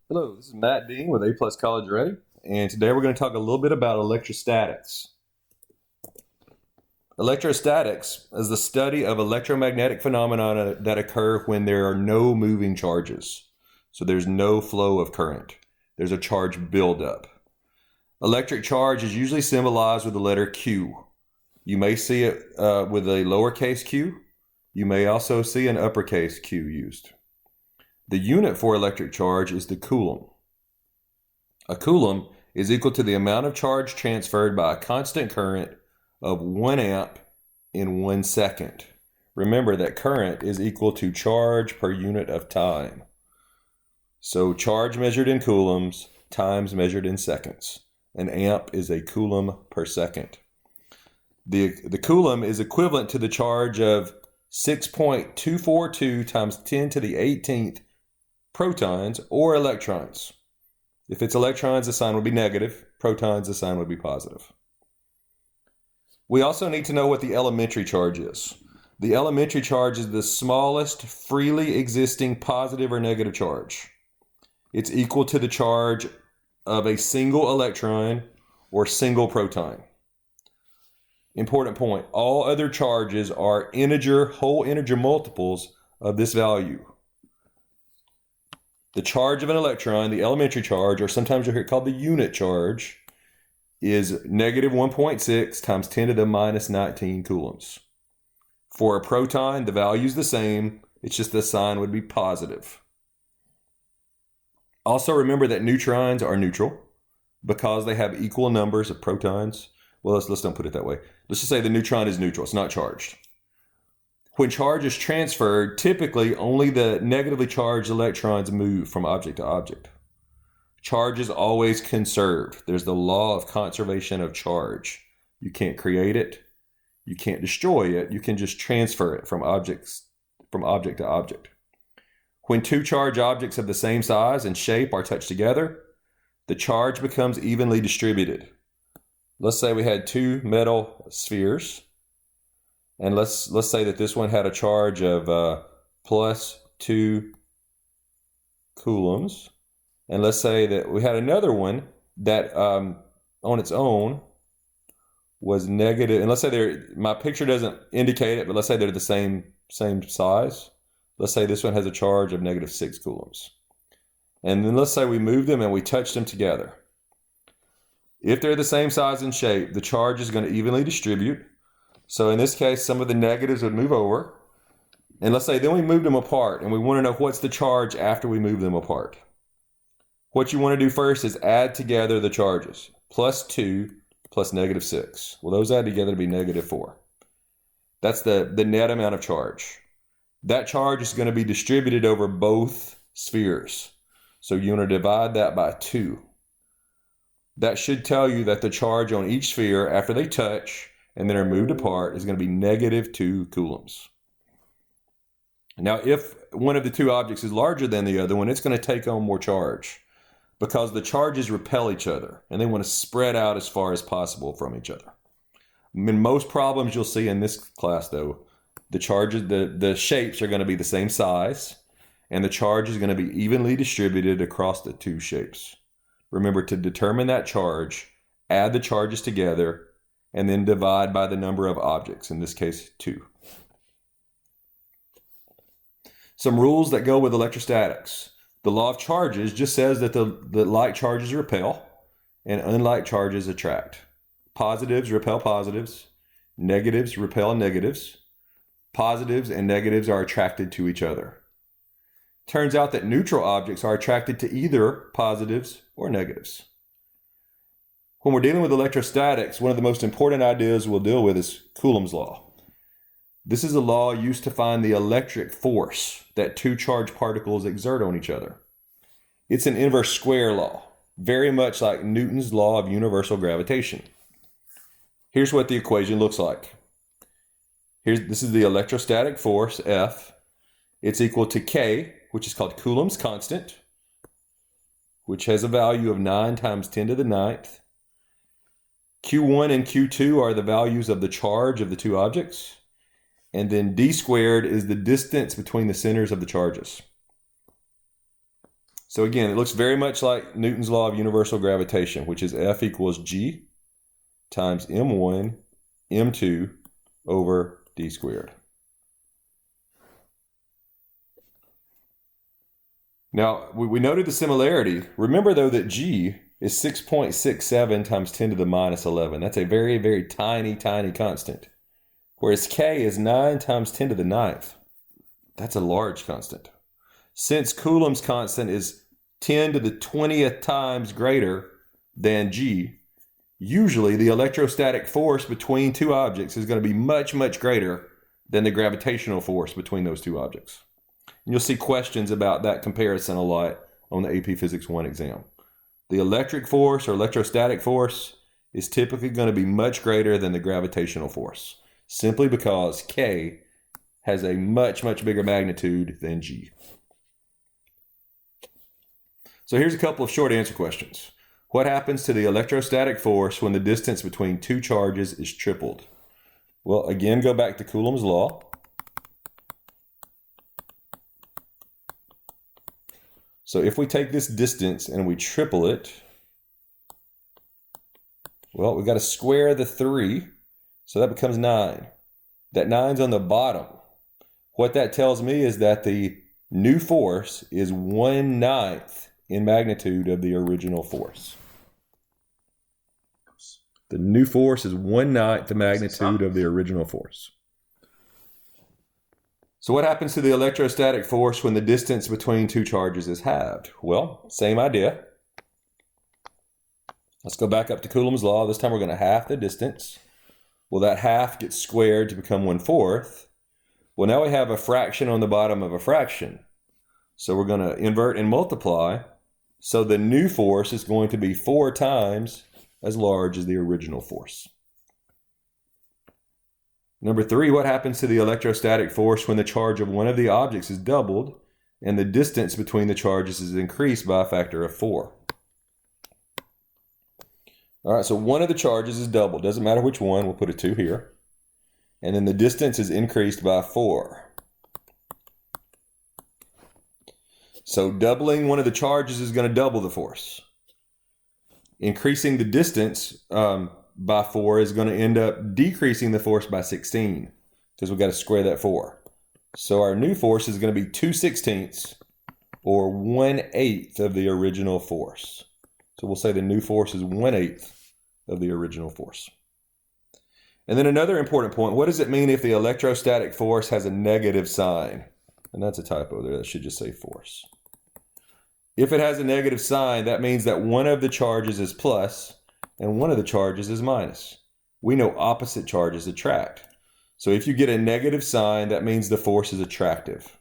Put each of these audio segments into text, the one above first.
Hello, this is Matt Dean with A Plus College Ready, and today we're going to talk a little bit about electrostatics. Electrostatics is the study of electromagnetic phenomena that occur when there are no moving charges. So there's no flow of current. There's a charge buildup. Electric charge is usually symbolized with the letter Q. You may see it with a lowercase q. You may also see an uppercase Q used. The unit for electric charge is the coulomb. A coulomb is equal to the amount of charge transferred by a constant current of 1 amp in 1 second. Remember that current is equal to charge per unit of time. So charge measured in coulombs, times measured in seconds. An amp is a coulomb per second. The coulomb is equivalent to the charge of 6.242 times 10 to the 18th protons or electrons. If it's electrons, the sign would be negative. Protons, the sign would be positive. We also need to know what the elementary charge is. The elementary charge is the smallest freely existing positive or negative charge. It's equal to the charge of a single electron or single proton. Important point, all other charges are whole integer multiples of this value. The charge of an electron, the elementary charge, or sometimes you'll hear it called the unit charge, is negative 1.6 times 10 to the minus 19 coulombs. For a proton, the value is the same. It's just the sign would be positive. Also remember that neutrons are neutral because they have equal numbers of protons. Well, let's don't put it that way. Let's just say the neutron is neutral. It's not charged. When charge is transferred, typically only the negatively charged electrons move from object to object. Charge is always conserved. There's the law of conservation of charge. You can't create it. You can't destroy it. You can just transfer it from object to object. When two charged objects of the same size and shape are touched together, the charge becomes evenly distributed. Let's say we had two metal spheres. And let's say that this one had a charge of plus 2 coulombs. And let's say that we had another one that on its own was negative. And let's say my picture doesn't indicate it, but let's say they're the same size. Let's say this one has a charge of negative 6 coulombs. And then let's say we moved them and we touched them together. If they're the same size and shape, the charge is going to evenly distribute. So in this case, some of the negatives would move over. And let's say then we moved them apart and we want to know what's the charge after we move them apart. What you want to do first is add together the charges. Plus 2 plus negative 6. Well, those add together to be negative 4. That's the net amount of charge. That charge is going to be distributed over both spheres. So you want to divide that by 2. That should tell you that the charge on each sphere after they touch and then are moved apart is going to be negative 2 coulombs. Now, if one of the two objects is larger than the other one, it's going to take on more charge because the charges repel each other and they want to spread out as far as possible from each other. In most problems you'll see in this class, though, the charges, the shapes are going to be the same size and the charge is going to be evenly distributed across the two shapes. Remember, to determine that charge, add the charges together and then divide by the number of objects, in this case 2. Some rules that go with electrostatics. The law of charges just says that the like charges repel and unlike charges attract. Positives repel positives, negatives repel negatives. Positives and negatives are attracted to each other. Turns out that neutral objects are attracted to either positives or negatives. When we're dealing with electrostatics, one of the most important ideas we'll deal with is Coulombs Law. This is a law used to find the electric force that two charged particles exert on each other. It's an inverse square law, very much like Newton's law of universal gravitation. Here's what the equation looks like. This is the electrostatic force, F. It's equal to K, which is called Coulomb's constant, which has a value of 9 times 10 to the 9th. Q1 and Q2 are the values of the charge of the two objects. And then d squared is the distance between the centers of the charges. So again, it looks very much like Newton's law of universal gravitation, which is F equals G times M1, M2 over D squared. Now, we noted the similarity. Remember, though, that G is 6.67 times 10 to the minus 11. That's a very, very tiny, tiny constant. Whereas K is 9 times 10 to the ninth. That's a large constant. Since Coulomb's constant is 10 to the 20th times greater than G, usually the electrostatic force between two objects is going to be much, much greater than the gravitational force between those two objects. And you'll see questions about that comparison a lot on the AP Physics 1 exam. The electric force or electrostatic force is typically going to be much greater than the gravitational force, simply because K has a much, much bigger magnitude than G. So here's a couple of short answer questions. What happens to the electrostatic force when the distance between two charges is tripled? Well, again, go back to Coulombs Law. So if we take this distance and we triple it, well, we've got to square the 3, so that becomes 9. That 9's on the bottom. What that tells me is that the new force is 1/9 in magnitude of the original force. The new force is 1/9 the magnitude of the original force. So what happens to the electrostatic force when the distance between two charges is halved? Well, same idea. Let's go back up to Coulomb's law. This time we're going to half the distance. Well, that half gets squared to become 1/4. Well, now we have a fraction on the bottom of a fraction. So we're going to invert and multiply. So the new force is going to be 4 times as large as the original force. Number 3, what happens to the electrostatic force when the charge of one of the objects is doubled and the distance between the charges is increased by a factor of 4? All right, so one of the charges is doubled. Doesn't matter which one. We'll put a 2 here. And then the distance is increased by 4. So doubling one of the charges is going to double the force. Increasing the distance by 4 is going to end up decreasing the force by 16 because we've got to square that 4. So our new force is going to be 2/16 or 1/8 of the original force. So we'll say the new force is 1/8 of the original force. And then another important point, what does it mean if the electrostatic force has a negative sign? And that's a typo there, that should just say force. If it has a negative sign, that means that one of the charges is plus and one of the charges is minus. We know opposite charges attract. So if you get a negative sign, that means the force is attractive.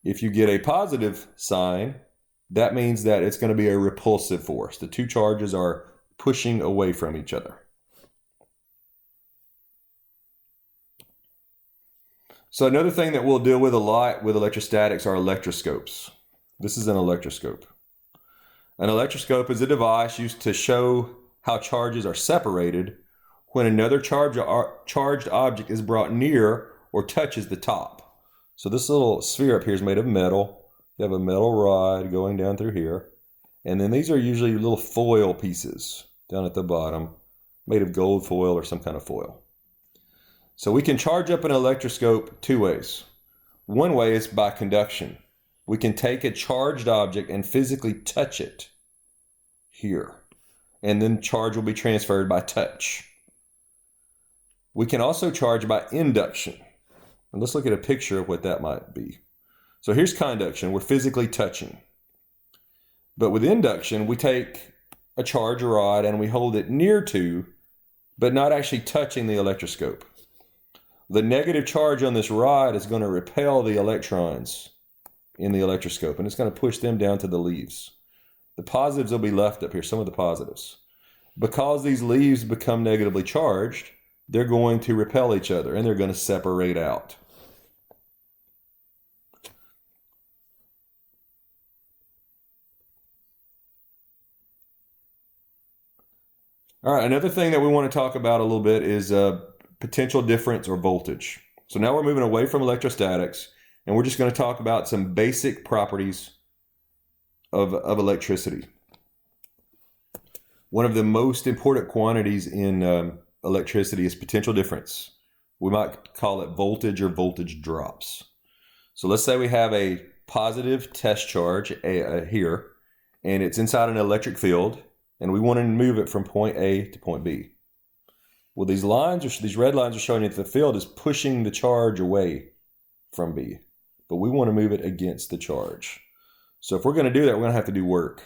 If you get a positive sign, that means that it's going to be a repulsive force. The two charges are pushing away from each other. So another thing that we'll deal with a lot with electrostatics are electroscopes. This is an electroscope. An electroscope is a device used to show how charges are separated when another charged object is brought near or touches the top. So this little sphere up here is made of metal. You have a metal rod going down through here. And then these are usually little foil pieces down at the bottom, made of gold foil or some kind of foil. So we can charge up an electroscope 2 ways. One way is by conduction. We can take a charged object and physically touch it here, and then charge will be transferred by touch. We can also charge by induction. And let's look at a picture of what that might be. So here's conduction. We're physically touching. But with induction, we take a charged rod and we hold it near to, but not actually touching the electroscope. The negative charge on this rod is going to repel the electrons in the electroscope, and it's going to push them down to the leaves. The positives will be left up here, some of the positives. Because these leaves become negatively charged, they're going to repel each other, and they're going to separate out. All right, another thing that we want to talk about a little bit is potential difference or voltage. So now we're moving away from electrostatics, and we're just going to talk about some basic properties of electricity. One of the most important quantities in electricity is potential difference. We might call it voltage or voltage drops. So let's say we have a positive test charge here, and it's inside an electric field, and we want to move it from point A to point B. Well, these red lines are showing you that the field is pushing the charge away from B, but we want to move it against the charge. So if we're going to do that, we're going to have to do work.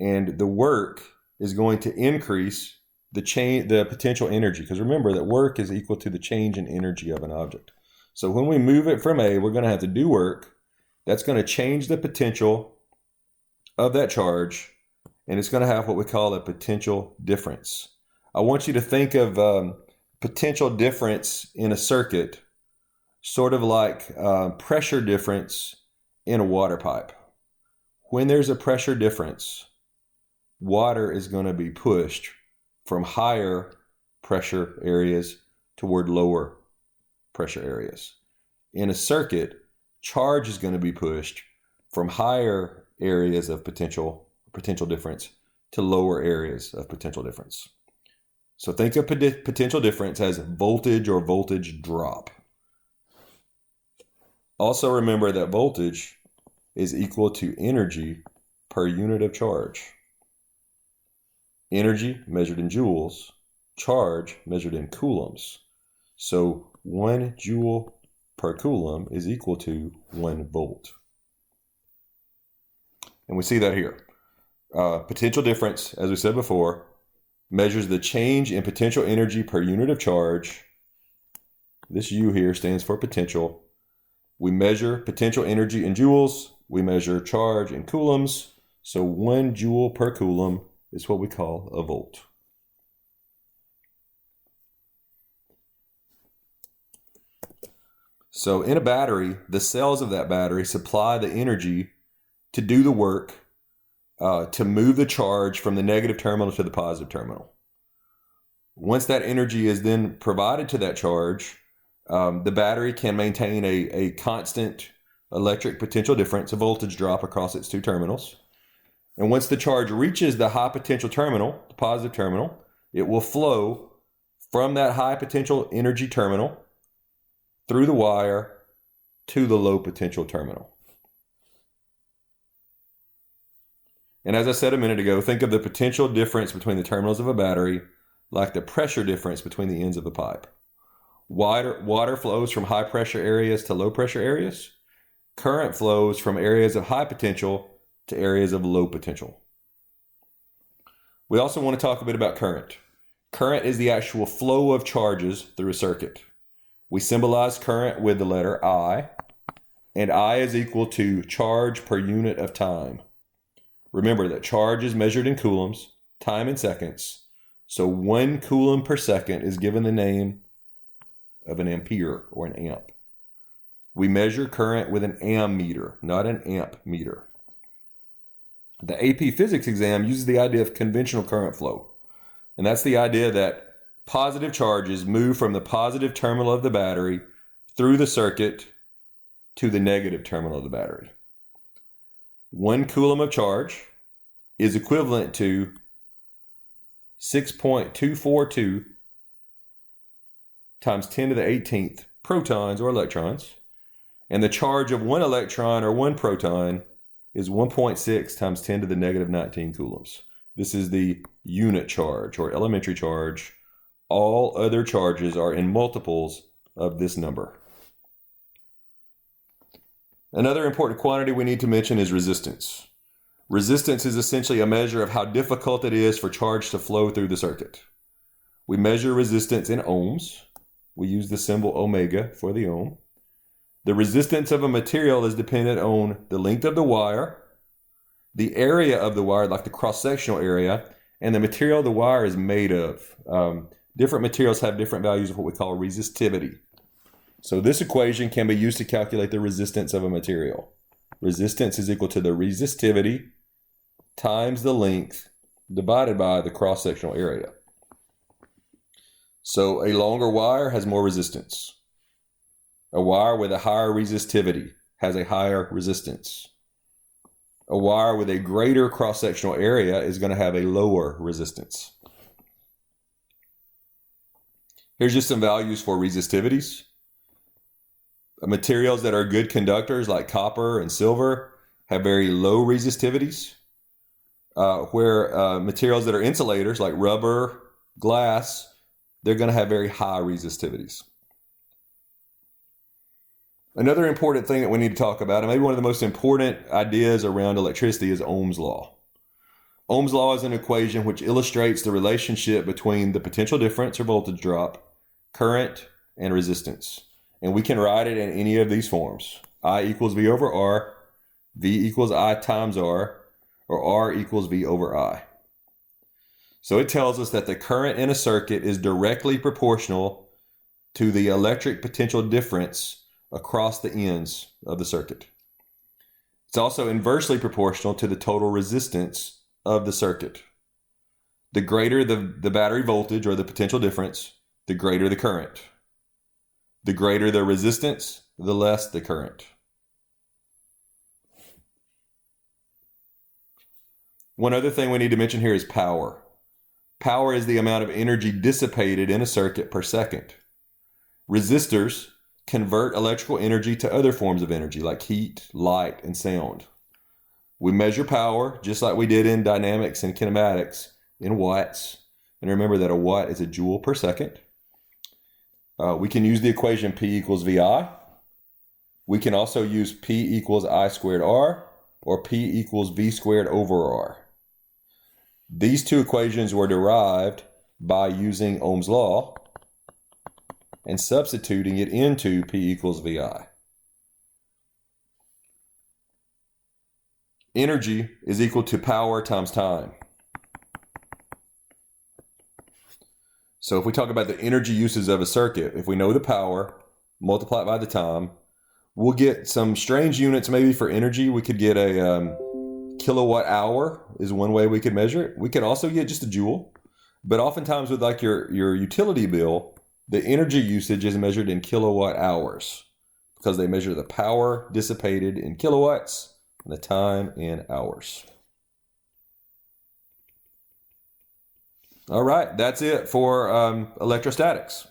And the work is going to increase the potential energy, because remember that work is equal to the change in energy of an object. So when we move it from A, we're going to have to do work. That's going to change the potential of that charge, and it's going to have what we call a potential difference. I want you to think of potential difference in a circuit sort of like pressure difference in a water pipe. When there's a pressure difference, water is going to be pushed from higher pressure areas toward lower pressure areas. In a circuit, charge is going to be pushed from higher areas of potential difference to lower areas of potential difference. So think of potential difference as voltage or voltage drop. Also remember that voltage is equal to energy per unit of charge. Energy measured in joules, charge measured in coulombs. So 1 joule per coulomb is equal to 1 volt. And we see that here. Potential difference, as we said before, measures the change in potential energy per unit of charge. This U here stands for potential. We measure potential energy in joules. We measure charge in coulombs. So 1 joule per coulomb is what we call a volt. So in a battery, the cells of that battery supply the energy to do the work to move the charge from the negative terminal to the positive terminal. Once that energy is then provided to that charge, the battery can maintain a constant electric potential difference, a voltage drop across its two terminals. And once the charge reaches the high potential terminal, the positive terminal, it will flow from that high potential energy terminal through the wire to the low potential terminal. And as I said a minute ago, think of the potential difference between the terminals of a battery like the pressure difference between the ends of a pipe. Water flows from high pressure areas to low pressure areas. Current flows from areas of high potential to areas of low potential. We also want to talk a bit about current. Current is the actual flow of charges through a circuit. We symbolize current with the letter I, and I is equal to charge per unit of time. Remember that charge is measured in coulombs, time in seconds. So 1 coulomb per second is given the name of an ampere or an amp. We measure current with an ammeter, not an amp meter. The AP Physics exam uses the idea of conventional current flow. And that's the idea that positive charges move from the positive terminal of the battery through the circuit to the negative terminal of the battery. 1 coulomb of charge is equivalent to 6.242 times 10 to the 18th protons or electrons. And the charge of 1 electron or 1 proton is 1.6 times 10 to the negative 19 coulombs. This is the unit charge or elementary charge. All other charges are in multiples of this number. Another important quantity we need to mention is resistance. Resistance is essentially a measure of how difficult it is for charge to flow through the circuit. We measure resistance in ohms. We use the symbol omega for the ohm. The resistance of a material is dependent on the length of the wire, the area of the wire, like the cross-sectional area, and the material the wire is made of. Different materials have different values of what we call resistivity. So this equation can be used to calculate the resistance of a material. Resistance is equal to the resistivity times the length divided by the cross-sectional area. So a longer wire has more resistance. A wire with a higher resistivity has a higher resistance. A wire with a greater cross-sectional area is going to have a lower resistance. Here's just some values for resistivities. Materials that are good conductors like copper and silver have very low resistivities, where materials that are insulators like rubber, glass, they're going to have very high resistivities. Another important thing that we need to talk about, and maybe one of the most important ideas around electricity, is Ohm's Law. Ohm's Law is an equation which illustrates the relationship between the potential difference or voltage drop, current, and resistance. And we can write it in any of these forms. I equals V over R, V equals I times R, or R equals V over I. So it tells us that the current in a circuit is directly proportional to the electric potential difference across the ends of the circuit. It's also inversely proportional to the total resistance of the circuit. The greater the battery voltage or the potential difference, the greater the current. The greater the resistance, the less the current. One other thing we need to mention here is power. Power is the amount of energy dissipated in a circuit per second. Resistors convert electrical energy to other forms of energy like heat, light, and sound. We measure power just like we did in dynamics and kinematics in watts. And remember that a watt is a joule per second. We can use the equation P equals VI. We can also use P equals I squared R or P equals V squared over R. These two equations were derived by using Ohm's law and substituting it into P equals VI. Energy is equal to power times time. So if we talk about the energy uses of a circuit, if we know the power, multiply it by the time, we'll get some strange units maybe for energy. We could get a kilowatt hour is one way we could measure it. We could also get just a joule. But oftentimes with like your utility bill, the energy usage is measured in kilowatt hours because they measure the power dissipated in kilowatts and the time in hours. All right, that's it for electrostatics.